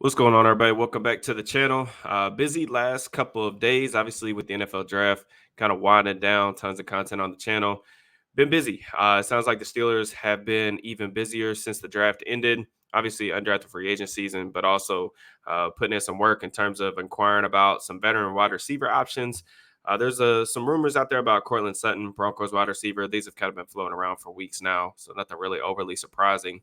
What's going on, everybody? Welcome back to the channel. Busy last couple of days, obviously, with the NFL draft kind of winding down, tons of content on the channel. Been busy. It sounds like the Steelers have been even busier since the draft ended. Obviously, undrafted free agent season, but also putting in some work in terms of inquiring about some veteran wide receiver options. There's some rumors out there about Courtland Sutton, Broncos wide receiver. These have kind of been floating around for weeks now, so nothing really overly surprising.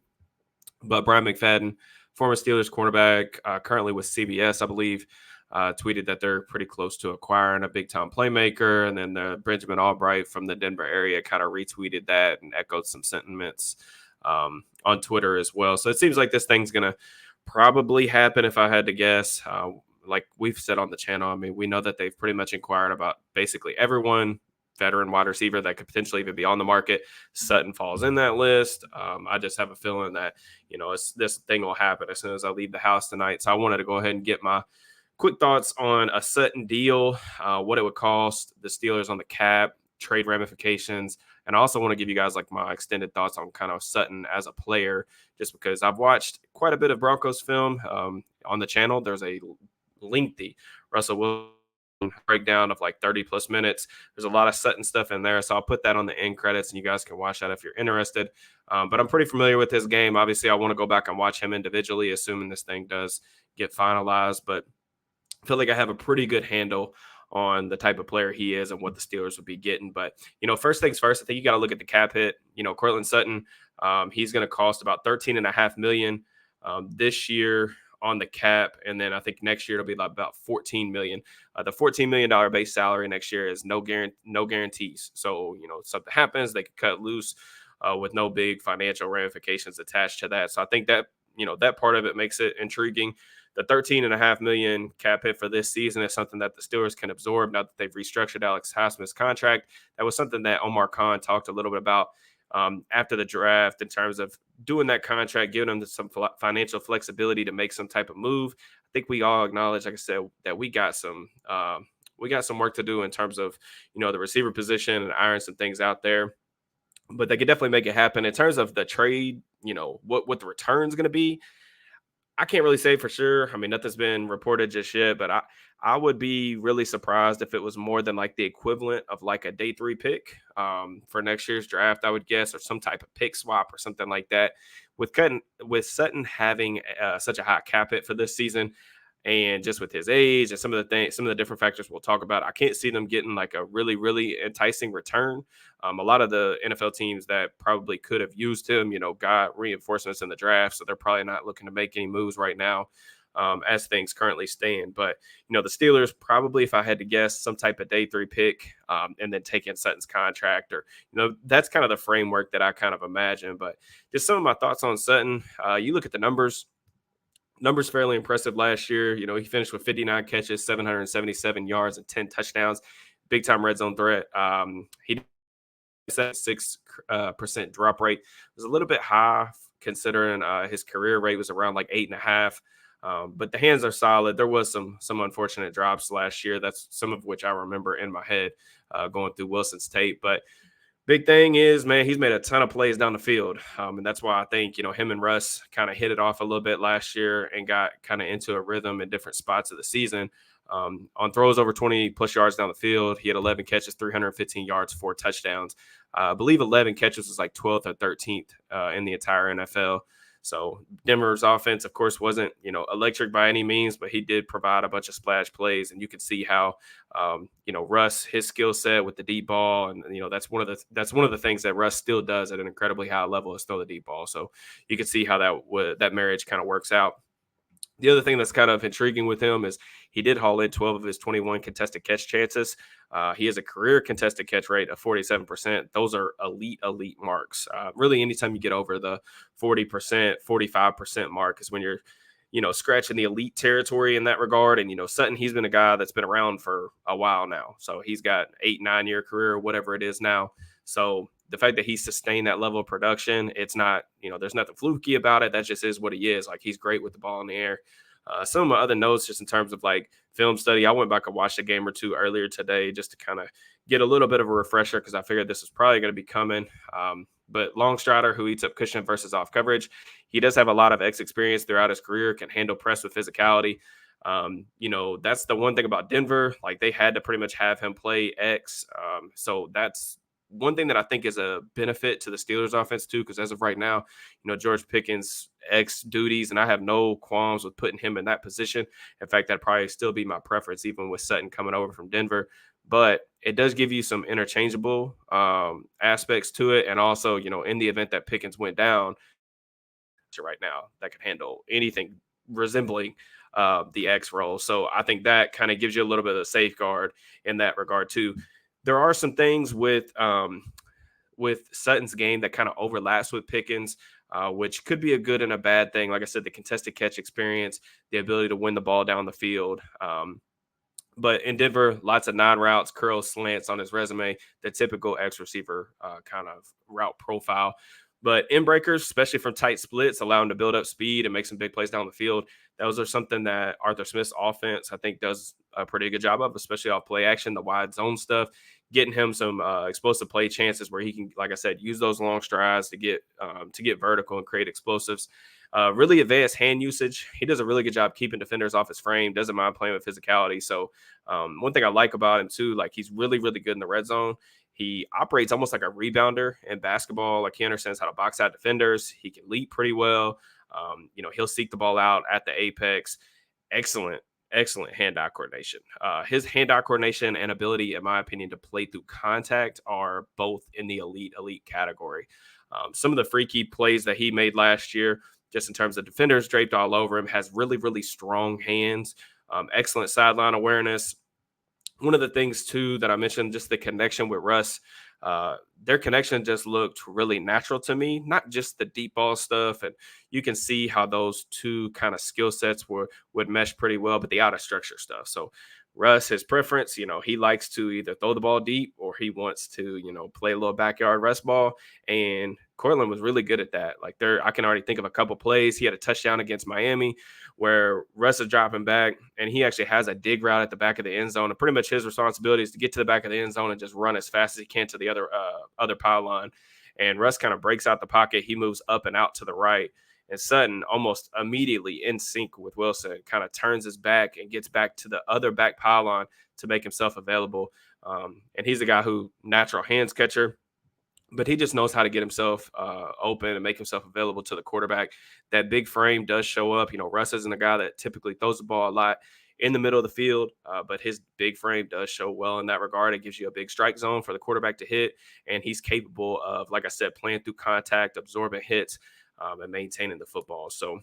But Brian McFadden, former Steelers cornerback, currently with CBS, I believe, tweeted that they're pretty close to acquiring a big time playmaker. And then the Benjamin Albright from the Denver area kind of retweeted that and echoed some sentiments on Twitter as well. So it seems like this thing's going to probably happen if I had to guess. Like we've said on the channel, I mean, we know that they've pretty much inquired about basically everyone, veteran wide receiver that could potentially even be on the market. Sutton falls in that list. I just have a feeling that, this thing will happen as soon as I leave the house tonight. So I wanted to go ahead and get my quick thoughts on a Sutton deal, what it would cost the Steelers on the cap, trade ramifications. And I also want to give you guys like my extended thoughts on kind of Sutton as a player, just because I've watched quite a bit of Broncos film on the channel. There's a lengthy Russell Wilson breakdown of like 30 plus minutes. There's a lot of Sutton stuff in there. So I'll put that on the end credits and you guys can watch that if you're interested. But I'm pretty familiar with his game. Obviously, I want to go back and watch him individually, assuming this thing does get finalized. But I feel like I have a pretty good handle on the type of player he is and what the Steelers would be getting. But, first things first, I think you got to look at the cap hit. Courtland Sutton, he's going to cost about $13.5 million this year on the cap, and then I think next year it'll be about $14 million. The $14 million base salary next year is no guarantees. So something happens, they could cut loose with no big financial ramifications attached to that. So I think that that part of it makes it intriguing. The $13.5 million cap hit for this season is something that the Steelers can absorb now that they've restructured Alex Highsmith's contract. That was something that Omar Khan talked a little bit about after the draft in terms of doing that contract, giving them some financial flexibility to make some type of move. I think we all acknowledge, like I said, that we got some work to do in terms of the receiver position and iron some things out there. But they could definitely make it happen. In terms of the trade, what the return's going to be, I can't really say for sure. I mean, nothing's been reported just yet, but I would be really surprised if it was more than like the equivalent of like a day 3 pick for next year's draft, I would guess, or some type of pick swap or something like that. With Sutton having such a high cap hit for this season, and just with his age and some of the different factors we'll talk about, I can't see them getting like a really, really enticing return. A lot of the NFL teams that probably could have used him, got reinforcements in the draft, so they're probably not looking to make any moves right now as things currently stand. But, the Steelers probably, if I had to guess, some type of day 3 pick and then take in Sutton's contract, or, that's kind of the framework that I kind of imagine. But just some of my thoughts on Sutton. You look at the numbers fairly impressive last year. He finished with 59 catches, 777 yards, and 10 touchdowns. Big time red zone threat. He 6% drop rate. It was a little bit high considering his career rate was around like 8.5. But the hands are solid. There was some unfortunate drops last year. That's some of which I remember in my head going through Wilson's tape. But big thing is, man, he's made a ton of plays down the field. And that's why I think, him and Russ kind of hit it off a little bit last year and got kind of into a rhythm in different spots of the season. On throws over 20 plus yards down the field, he had 11 catches, 315 yards, 4 touchdowns. I believe 11 catches was like 12th or 13th in the entire NFL. So Denver's offense, of course, wasn't, electric by any means, but he did provide a bunch of splash plays. And you could see how, Russ, his skill set with the deep ball. And, that's one of the things that Russ still does at an incredibly high level is throw the deep ball. So you could see how that marriage kind of works out. The other thing that's kind of intriguing with him is he did haul in 12 of his 21 contested catch chances. He has a career contested catch rate of 47%. Those are elite marks. Really, anytime you get over the 40%, 45% mark is when you're, scratching the elite territory in that regard. And, Sutton, he's been a guy that's been around for a while now. So he's got 8-9 year career, whatever it is now. So the fact that he sustained that level of production, it's not, there's nothing fluky about it. That just is what he is. Like, he's great with the ball in the air. Some of my other notes, just in terms of like film study, I went back and watched a game or two earlier today just to kind of get a little bit of a refresher because I figured this was probably going to be coming. But Longstrider, who eats up cushion versus off coverage, he does have a lot of X experience throughout his career, can handle press with physicality. That's the one thing about Denver. Like they had to pretty much have him play X. So that's one thing that I think is a benefit to the Steelers offense too, because as of right now, George Pickens X duties, and I have no qualms with putting him in that position. In fact, that'd probably still be my preference, even with Sutton coming over from Denver. But it does give you some interchangeable aspects to it, and also, in the event that Pickens went down, to right now that can handle anything resembling the X role. So I think that kind of gives you a little bit of a safeguard in that regard too. There are some things with Sutton's game that kind of overlaps with Pickens, which could be a good and a bad thing. Like I said, the contested catch experience, the ability to win the ball down the field. But in Denver, lots of non-routes, curls, slants on his resume, the typical X receiver kind of route profile. But in breakers, especially from tight splits, allow him to build up speed and make some big plays down the field. Those are something that Arthur Smith's offense, I think, does a pretty good job of, especially off play action, the wide zone stuff, getting him some explosive play chances where he can, like I said, use those long strides to get vertical and create explosives. Really advanced hand usage. He does a really good job keeping defenders off his frame. Doesn't mind playing with physicality. So one thing I like about him too, like he's really, really good in the red zone. He operates almost like a rebounder in basketball. Like he understands how to box out defenders. He can leap pretty well. He'll seek the ball out at the apex. Excellent hand-eye coordination. His hand-eye coordination and ability, in my opinion, to play through contact are both in the elite category. Some of the freaky plays that he made last year, just in terms of defenders draped all over him, has really, really strong hands, excellent sideline awareness. One of the things too that I mentioned, just the connection with Russ, their connection just looked really natural to me, not just the deep ball stuff. And you can see how those two kind of skill sets would mesh pretty well, but the out of structure stuff. So Russ, his preference, he likes to either throw the ball deep or he wants to, play a little backyard rest ball. And Courtland was really good at that. Like I can already think of a couple plays. He had a touchdown against Miami where Russ is dropping back and he actually has a dig route at the back of the end zone. And pretty much his responsibility is to get to the back of the end zone and just run as fast as he can to the other pylon. And Russ kind of breaks out the pocket. He moves up and out to the right. And Sutton, almost immediately in sync with Wilson, kind of turns his back and gets back to the other back pylon to make himself available. And he's a guy who natural hands catcher, but he just knows how to get himself open and make himself available to the quarterback. That big frame does show up. Russ isn't a guy that typically throws the ball a lot in the middle of the field, but his big frame does show well in that regard. It gives you a big strike zone for the quarterback to hit, and he's capable of, like I said, playing through contact, absorbing hits, and maintaining the football. So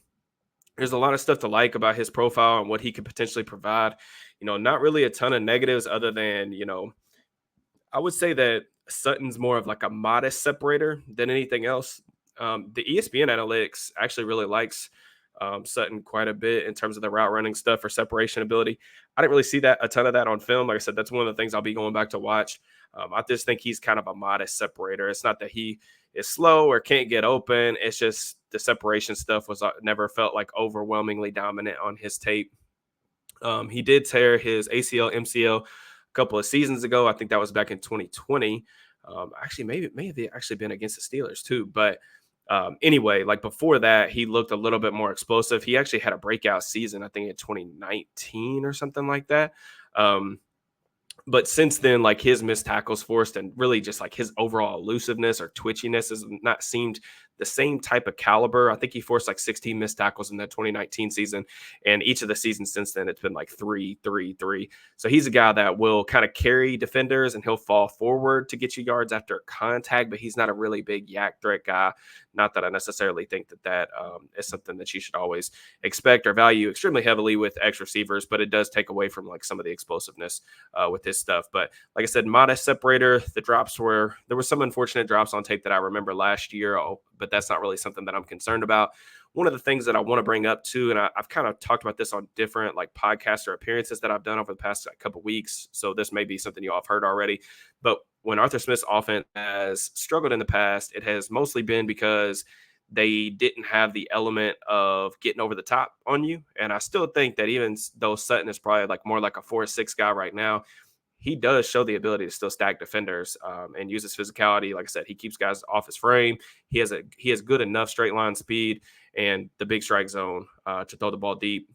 there's a lot of stuff to like about his profile and what he could potentially provide. Not really a ton of negatives other than, I would say that Sutton's more of like a modest separator than anything else. The ESPN analytics actually really likes Sutton quite a bit in terms of the route running stuff for separation ability. I didn't really see a ton of that on film. Like I said, that's one of the things I'll be going back to watch. I just think he's kind of a modest separator. It's not that he is slow or can't get open. It's just the separation stuff was never felt like overwhelmingly dominant on his tape. He did tear his ACL, MCL a couple of seasons ago. I think that was back in 2020. Actually, may have actually been against the Steelers too. But anyway, like before that, he looked a little bit more explosive. He actually had a breakout season, I think in 2019 or something like that. But since then, like his missed tackles forced and really just like his overall elusiveness or twitchiness has not seemed the same type of caliber. I think he forced like 16 missed tackles in that 2019 season. And each of the seasons since then, it's been like 3, 3, 3. So he's a guy that will kind of carry defenders and he'll fall forward to get you yards after contact, but he's not a really big yak threat guy. Not that I necessarily think that is something that you should always expect or value extremely heavily with X receivers, but it does take away from like some of the explosiveness with his stuff. But like I said, modest separator. The drops there were some unfortunate drops on tape that I remember last year, but that's not really something that I'm concerned about. One of the things that I want to bring up too, and I've kind of talked about this on different like podcasts or appearances that I've done over the past couple of weeks. So this may be something you all have heard already, but when Arthur Smith's offense has struggled in the past, it has mostly been because they didn't have the element of getting over the top on you. And I still think that even though Sutton is probably like more like a 4-6 guy right now, he does show the ability to still stack defenders and use his physicality. Like I said, he keeps guys off his frame. He has good enough straight line speed and the big strike zone to throw the ball deep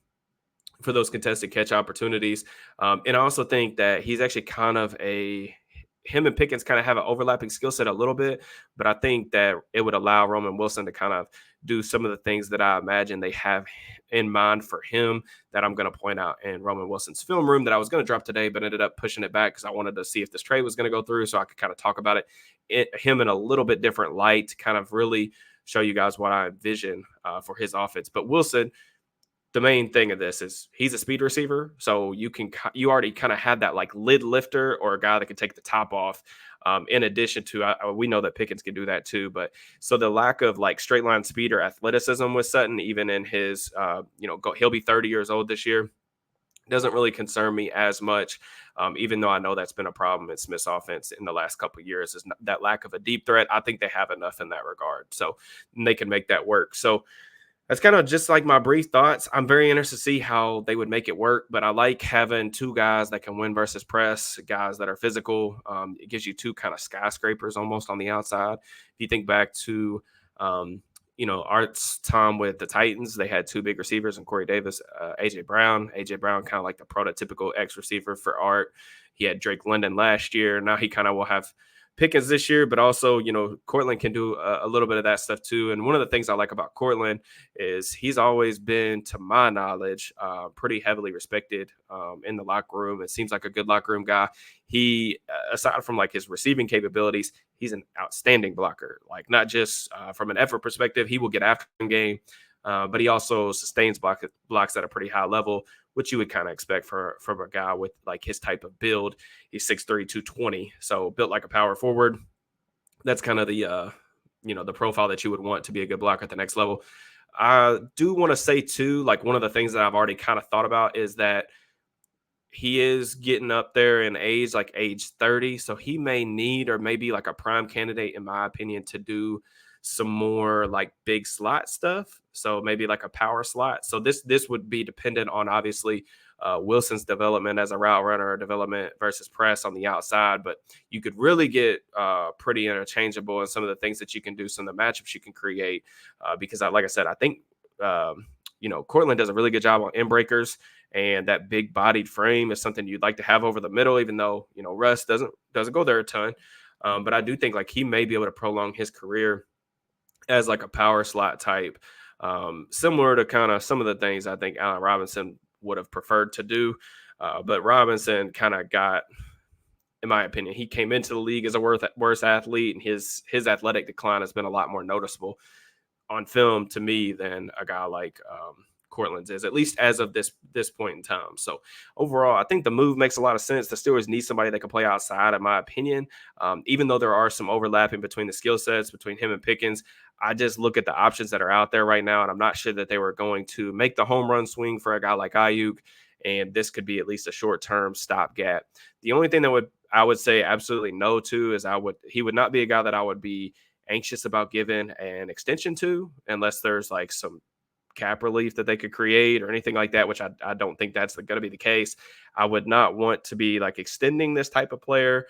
for those contested catch opportunities. And I also think that he's actually kind of him and Pickens kind of have an overlapping skill set a little bit, but I think that it would allow Roman Wilson to kind of do some of the things that I imagine they have in mind for him that I'm going to point out in Roman Wilson's film room that I was going to drop today, but ended up pushing it back because I wanted to see if this trade was going to go through so I could kind of talk about him in a little bit different light to kind of really show you guys what I envision for his offense. But Wilson, the main thing of this is he's a speed receiver, so you already kind of have that like lid lifter or a guy that can take the top off. In addition to, we know that Pickens can do that too, but so the lack of like straight line speed or athleticism with Sutton, even in his, he'll be 30 years old this year, doesn't really concern me as much. Even though I know that's been a problem in Smith's offense in the last couple of years, is that lack of a deep threat. I think they have enough in that regard, so they can make that work. So that's kind of just like my brief thoughts. I'm very interested to see how they would make it work, but I like having two guys that can win versus press, guys that are physical. It gives you two kind of skyscrapers almost on the outside. If you think back to, Art's time with the Titans, they had two big receivers and Corey Davis, AJ Brown. AJ Brown, kind of like the prototypical X receiver for Art. He had Drake London last year. Now he kind of will have Pickens this year, but also, Courtland can do a little bit of that stuff too. And one of the things I like about Courtland is he's always been, to my knowledge, pretty heavily respected in the locker room. It seems like a good locker room guy. He, aside from like his receiving capabilities, he's an outstanding blocker. Like not just from an effort perspective, he will get after the game, but he also sustains blocks at a pretty high level, which you would kind of expect from a guy with like his type of build. He's 6'3", 220, so built like a power forward. That's kind of the the profile that you would want to be a good blocker at the next level. I do want to say too, like one of the things that I've already kind of thought about is that he is getting up there in age, like age 30. So he may need, or maybe like a prime candidate, in my opinion, to do some more like big slot stuff. So maybe like a power slot. So this would be dependent on obviously Wilson's development as a route runner or development versus press on the outside. But you could really get pretty interchangeable in some of the things that you can do, some of the matchups you can create. Because like I said, I think Courtland does a really good job on end breakers. And that big bodied frame is something you'd like to have over the middle, even though, Russ doesn't go there a ton. But I do think like he may be able to prolong his career as like a power slot type, similar to kind of some of the things I think Allen Robinson would have preferred to do. But Robinson kind of got, in my opinion, he came into the league as a worse athlete, and his athletic decline has been a lot more noticeable on film to me than a guy like Courtland's is, at least as of this point in time. So overall, I think the move makes a lot of sense. The Steelers need somebody that can play outside, in my opinion. Even though there are some overlapping between the skill sets between him and Pickens, I just look at the options that are out there right now, and I'm not sure that they were going to make the home run swing for a guy like Ayuk. And this could be at least a short-term stopgap. The only thing that I would say absolutely no to is he would not be a guy that I would be anxious about giving an extension to, unless there's like some cap relief that they could create or anything like that, which I don't think that's going to be the case. I would not want to be like extending this type of player.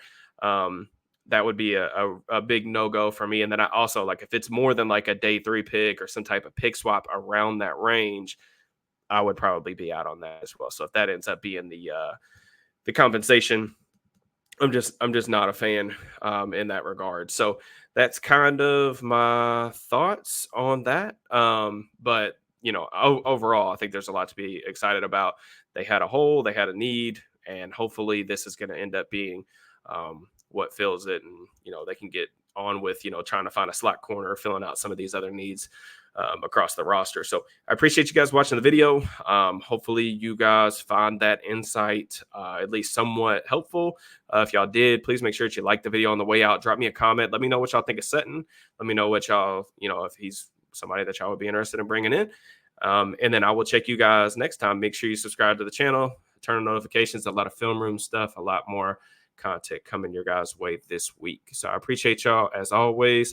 That would be a big no-go for me. And then I also, like, if it's more than like a day 3 pick or some type of pick swap around that range, I would probably be out on that as well. So if that ends up being the compensation, I'm just not a fan in that regard. So that's kind of my thoughts on that. But overall, I think there's a lot to be excited about. They had a hole, they had a need, and hopefully this is going to end up being what fills it. And, they can get on with, trying to find a slot corner, filling out some of these other needs across the roster. So I appreciate you guys watching the video. Hopefully you guys find that insight at least somewhat helpful. If y'all did, please make sure that you like the video on the way out. Drop me a comment. Let me know what y'all think of Sutton. Let me know what y'all, if he's somebody that y'all would be interested in bringing in. And then I will check you guys next time. Make sure you subscribe to the channel, turn on notifications, a lot of film room stuff, a lot more content coming your guys' way this week. So I appreciate y'all as always.